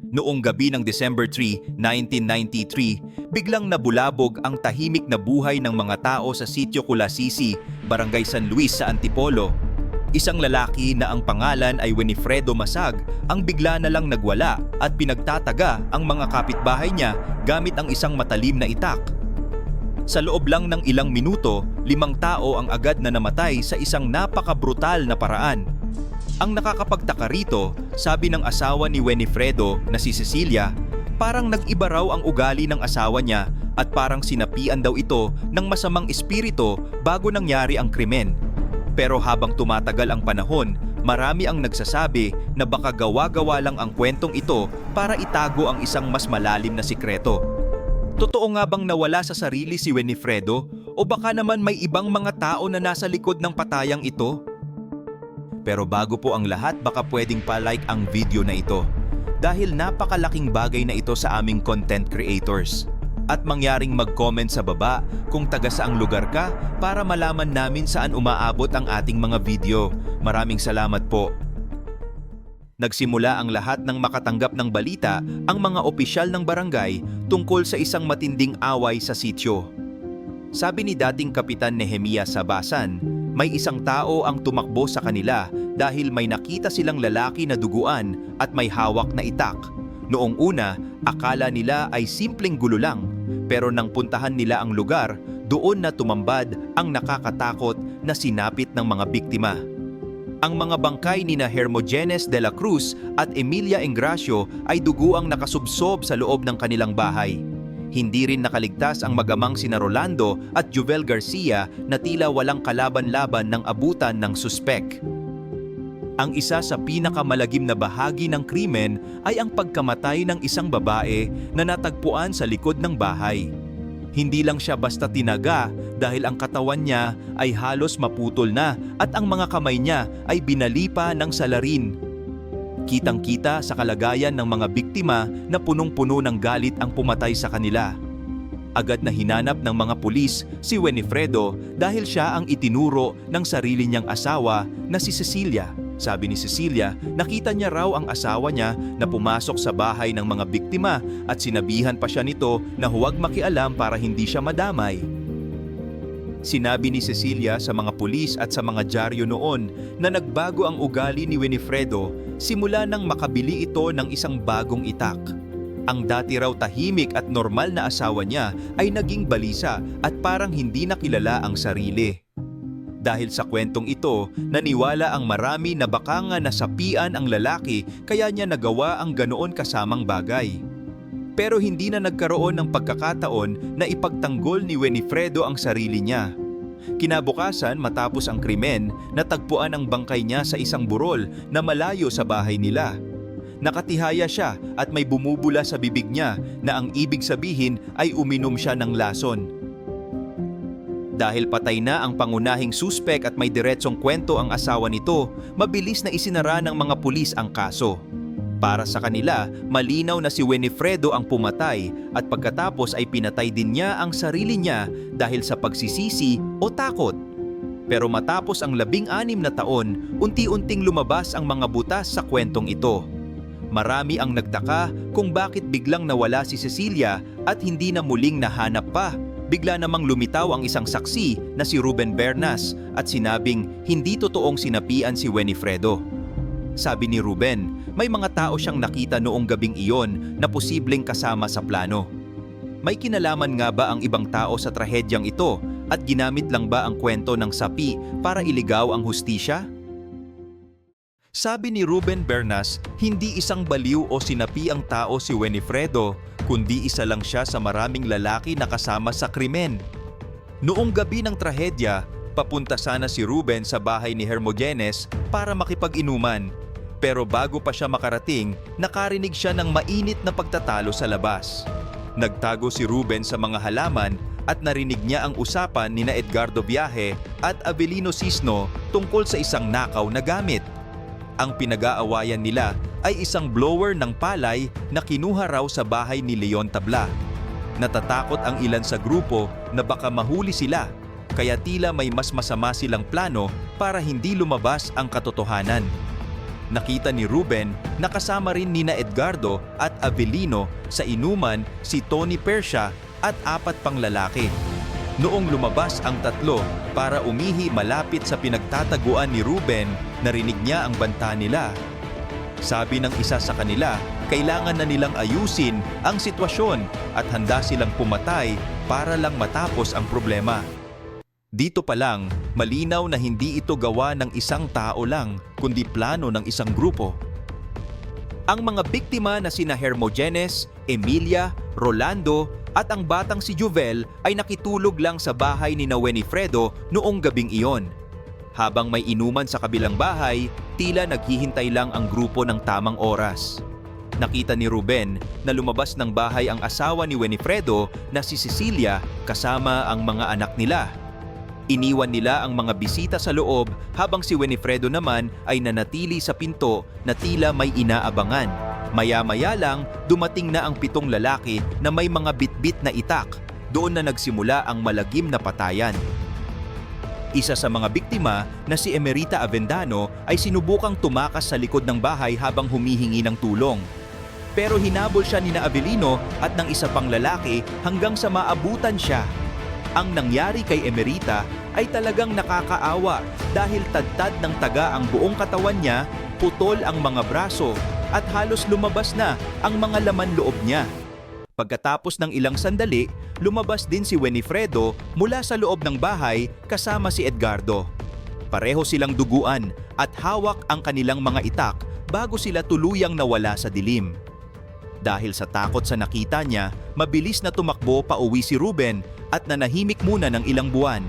Noong gabi ng December 3, 1993, biglang nabulabog ang tahimik na buhay ng mga tao sa Sitio Culasisi, Barangay San Luis sa Antipolo. Isang lalaki na ang pangalan ay Winifredo Masag ang bigla na lang nagwala at pinagtataga ang mga kapitbahay niya gamit ang isang matalim na itak. Sa loob lang ng ilang minuto, 5 tao ang agad na namatay sa isang napaka-brutal na paraan. Ang nakakapagtaka rito, sabi ng asawa ni Winifredo na si Cecilia, parang nag-iba raw ang ugali ng asawa niya at parang sinapian daw ito ng masamang espiritu bago nangyari ang krimen. Pero habang tumatagal ang panahon, marami ang nagsasabi na baka gawa-gawa lang ang kwentong ito para itago ang isang mas malalim na sikreto. Totoo nga bang nawala sa sarili si Winifredo o baka naman may ibang mga tao na nasa likod ng patayang ito? Pero bago po ang lahat, baka pwedeng pa-like ang video na ito dahil napakalaking bagay na ito sa aming content creators. At mangyaring mag-comment sa baba kung taga saang lugar ka para malaman namin saan umaabot ang ating mga video. Maraming salamat po. Nagsimula ang lahat ng makatanggap ng balita ang mga opisyal ng barangay tungkol sa isang matinding away sa sitio. Sabi ni dating Kapitan Nehemia Sabasan, may isang tao ang tumakbo sa kanila dahil may nakita silang lalaki na duguan at may hawak na itak. Noong una, akala nila ay simpleng gulo lang, pero nang puntahan nila ang lugar, doon na tumambad ang nakakatakot na sinapit ng mga biktima. Ang mga bangkay nina Hermogenes de la Cruz at Emilia Engracio ay duguang nakasubsob sa loob ng kanilang bahay. Hindi rin nakaligtas ang magamang sina Rolando at Jovel Garcia na tila walang kalaban-laban ng abutan ng suspek. Ang isa sa pinakamalagim na bahagi ng krimen ay ang pagkamatay ng isang babae na natagpuan sa likod ng bahay. Hindi lang siya basta tinaga dahil ang katawan niya ay halos maputol na at ang mga kamay niya ay binalipa ng salarin. Kitang-kita sa kalagayan ng mga biktima na punong-puno ng galit ang pumatay sa kanila. Agad na hinanap ng mga pulis si Winifredo dahil siya ang itinuro ng sarili niyang asawa na si Cecilia. Sabi ni Cecilia, nakita niya raw ang asawa niya na pumasok sa bahay ng mga biktima at sinabihan pa siya nito na huwag makialam para hindi siya madamay. Sinabi ni Cecilia sa mga pulis at sa mga dyaryo noon na nagbago ang ugali ni Winifredo simula nang makabili ito ng isang bagong itak. Ang dati raw tahimik at normal na asawa niya ay naging balisa at parang hindi nakilala ang sarili. Dahil sa kwentong ito, naniwala ang marami na baka nga nasapian ang lalaki kaya niya nagawa ang ganoon kasamang bagay. Pero hindi na nagkaroon ng pagkakataon na ipagtanggol ni Winifredo ang sarili niya. Kinabukasan matapos ang krimen, natagpuan ang bangkay niya sa isang burol na malayo sa bahay nila. Nakatihaya siya at may bumubula sa bibig niya na ang ibig sabihin ay uminom siya ng lason. Dahil patay na ang pangunahing suspek at may diretsong kwento ang asawa nito, mabilis na isinara ng mga pulis ang kaso. Para sa kanila, malinaw na si Winifredo ang pumatay at pagkatapos ay pinatay din niya ang sarili niya dahil sa pagsisisi o takot. Pero matapos ang 16 na taon, unti-unting lumabas ang mga butas sa kwentong ito. Marami ang nagtaka kung bakit biglang nawala si Cecilia at hindi na muling nahanap pa. Bigla namang lumitaw ang isang saksi na si Ruben Bernas at sinabing hindi totoong sinapian si Winifredo. Sabi ni Ruben, may mga tao siyang nakita noong gabing iyon na posibleng kasama sa plano. May kinalaman nga ba ang ibang tao sa trahedyang ito at ginamit lang ba ang kwento ng sapi para iligaw ang hustisya? Sabi ni Ruben Bernas, hindi isang baliw o sinapi ang tao si Winifredo, kundi isa lang siya sa maraming lalaki na kasama sa krimen. Noong gabi ng trahedya, papunta sana si Ruben sa bahay ni Hermogenes para makipag-inuman. Pero bago pa siya makarating, nakarinig siya ng mainit na pagtatalo sa labas. Nagtago si Ruben sa mga halaman at narinig niya ang usapan ni Edgardo Viaje at Avelino Cisno tungkol sa isang nakaw na gamit. Ang pinag-aawayan nila ay isang blower ng palay na kinuha raw sa bahay ni Leon Tabla. Natatakot ang ilan sa grupo na baka mahuli sila, kaya tila may mas masama silang plano para hindi lumabas ang katotohanan. Nakita ni Ruben na kasama rin nina Edgardo at Avelino sa inuman si Tony Persia at 4 pang lalaki. Noong lumabas ang tatlo para umihi malapit sa pinagtataguan ni Ruben, narinig niya ang banta nila. Sabi ng isa sa kanila, kailangan na nilang ayusin ang sitwasyon at handa silang pumatay para lang matapos ang problema. Dito pa lang, malinaw na hindi ito gawa ng isang tao lang, kundi plano ng isang grupo. Ang mga biktima na sina Hermogenes, Emilia, Rolando at ang batang si Jovel ay nakitulog lang sa bahay ni Winifredo noong gabing iyon. Habang may inuman sa kabilang bahay, tila naghihintay lang ang grupo ng tamang oras. Nakita ni Ruben na lumabas ng bahay ang asawa ni Winifredo na si Cecilia kasama ang mga anak nila. Iniwan nila ang mga bisita sa loob habang si Winifredo naman ay nanatili sa pinto na tila may inaabangan. Maya-maya lang, dumating na ang 7 lalaki na may mga bitbit na itak. Doon na nagsimula ang malagim na patayan. Isa sa mga biktima na si Emerita Avendano ay sinubukang tumakas sa likod ng bahay habang humihingi ng tulong. Pero hinabol siya ni Avelino at ng isa pang lalaki hanggang sa maabutan siya. Ang nangyari kay Emerita ay talagang nakakaawa dahil tadtad ng taga ang buong katawan niya, putol ang mga braso at halos lumabas na ang mga laman loob niya. Pagkatapos ng ilang sandali, lumabas din si Winifredo mula sa loob ng bahay kasama si Edgardo. Pareho silang duguan at hawak ang kanilang mga itak bago sila tuluyang nawala sa dilim. Dahil sa takot sa nakita niya, mabilis na tumakbo pauwi si Ruben at nanahimik muna ng ilang buwan.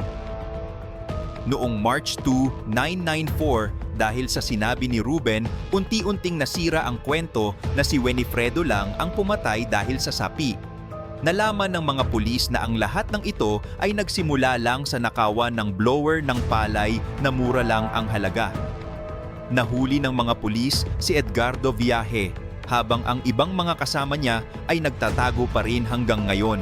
Noong March 2, 994, dahil sa sinabi ni Ruben, unti-unting nasira ang kwento na si Winifredo lang ang pumatay dahil sa sapi. Nalaman ng mga pulis na ang lahat ng ito ay nagsimula lang sa nakawan ng blower ng palay na mura lang ang halaga. Nahuli ng mga pulis si Edgardo Viaje, habang ang ibang mga kasama niya ay nagtatago pa rin hanggang ngayon.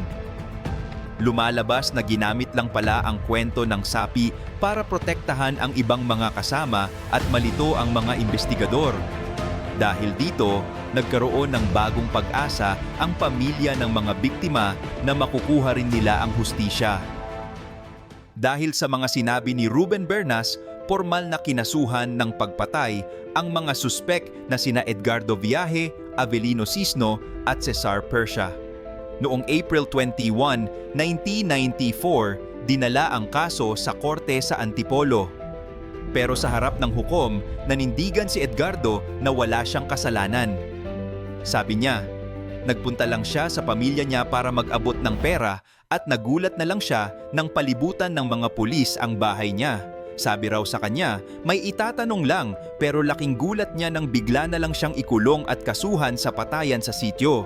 Lumalabas na ginamit lang pala ang kwento ng sapi para protektahan ang ibang mga kasama at malito ang mga investigador. Dahil dito, nagkaroon ng bagong pag-asa ang pamilya ng mga biktima na makukuha rin nila ang hustisya. Dahil sa mga sinabi ni Ruben Bernas, formal na kinasuhan ng pagpatay ang mga suspek na sina Edgardo Viaje, Avelino Cisno at Cesar Persia. Noong April 21, 1994, dinala ang kaso sa korte sa Antipolo. Pero sa harap ng hukom, nanindigan si Edgardo na wala siyang kasalanan. Sabi niya, nagpunta lang siya sa pamilya niya para mag-abot ng pera at nagulat na lang siya nang palibutan ng mga pulis ang bahay niya. Sabi raw sa kanya, may itatanong lang pero laking gulat niya nang bigla na lang siyang ikulong at kasuhan sa patayan sa sityo.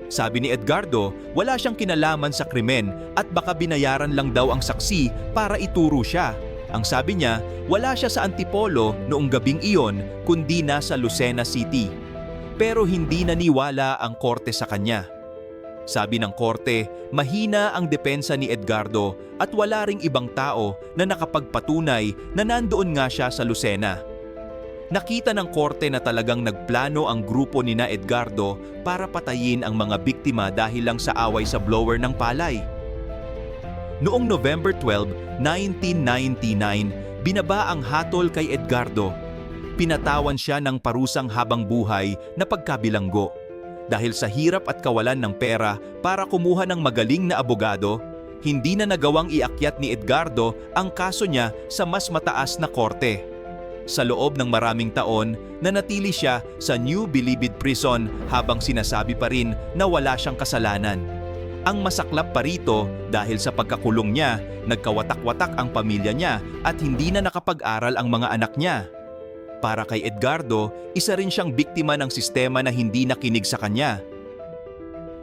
Sabi ni Edgardo, wala siyang kinalaman sa krimen at baka binayaran lang daw ang saksi para ituro siya. Ang sabi niya, wala siya sa Antipolo noong gabing iyon kundi nasa Lucena City. Pero hindi naniwala ang korte sa kanya. Sabi ng korte, mahina ang depensa ni Edgardo at wala ring ibang tao na nakapagpatunay na nandoon nga siya sa Lucena. Nakita ng korte na talagang nagplano ang grupo ni na Edgardo para patayin ang mga biktima dahil lang sa away sa blower ng palay. Noong November 12, 1999, binaba ang hatol kay Edgardo. Pinatawan siya ng parusang habang buhay na pagkabilanggo. Dahil sa hirap at kawalan ng pera para kumuha ng magaling na abogado, hindi na nagawang iakyat ni Edgardo ang kaso niya sa mas mataas na korte. Sa loob ng maraming taon, nanatili siya sa New Bilibid Prison habang sinasabi pa rin na wala siyang kasalanan. Ang masaklap pa rito dahil sa pagkakulong niya, nagkawatak-watak ang pamilya niya at hindi na nakapag-aral ang mga anak niya. Para kay Edgardo, isa rin siyang biktima ng sistema na hindi nakinig sa kanya.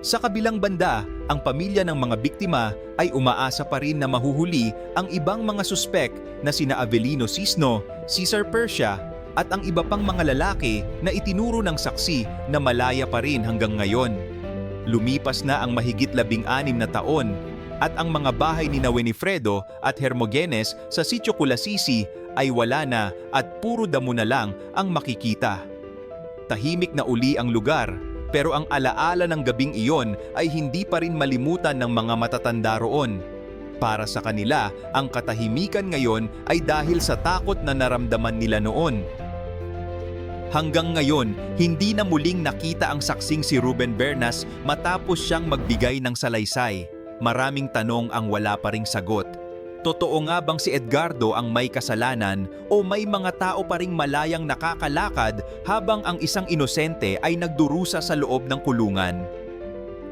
Sa kabilang banda, ang pamilya ng mga biktima ay umaasa pa rin na mahuhuli ang ibang mga suspek na sina Avelino Cisno, Cesar Persia at ang iba pang mga lalaki na itinuro ng saksi na malaya pa rin hanggang ngayon. Lumipas na ang mahigit 16 na taon at ang mga bahay ni Winifredo at Hermogenes sa Sitio Culasisi ay wala na at puro damo na lang ang makikita. Tahimik na uli ang lugar, pero ang alaala ng gabing iyon ay hindi pa rin malimutan ng mga matatanda roon. Para sa kanila, ang katahimikan ngayon ay dahil sa takot na naramdaman nila noon. Hanggang ngayon, hindi na muling nakita ang saksing si Ruben Bernas matapos siyang magbigay ng salaysay. Maraming tanong ang wala pa ring sagot. Totoo nga bang si Edgardo ang may kasalanan o may mga tao pa ring malayang nakakalakad habang ang isang inosente ay nagdurusa sa loob ng kulungan?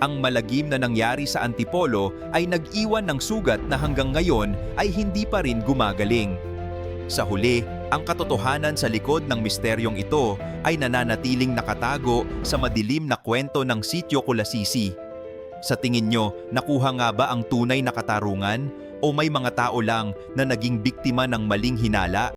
Ang malagim na nangyari sa Antipolo ay nag-iwan ng sugat na hanggang ngayon ay hindi pa rin gumagaling. Sa huli, ang katotohanan sa likod ng misteryong ito ay nananatiling nakatago sa madilim na kwento ng Sitio Kulasisi. Sa tingin nyo, nakuha nga ba ang tunay na katarungan o may mga tao lang na naging biktima ng maling hinala?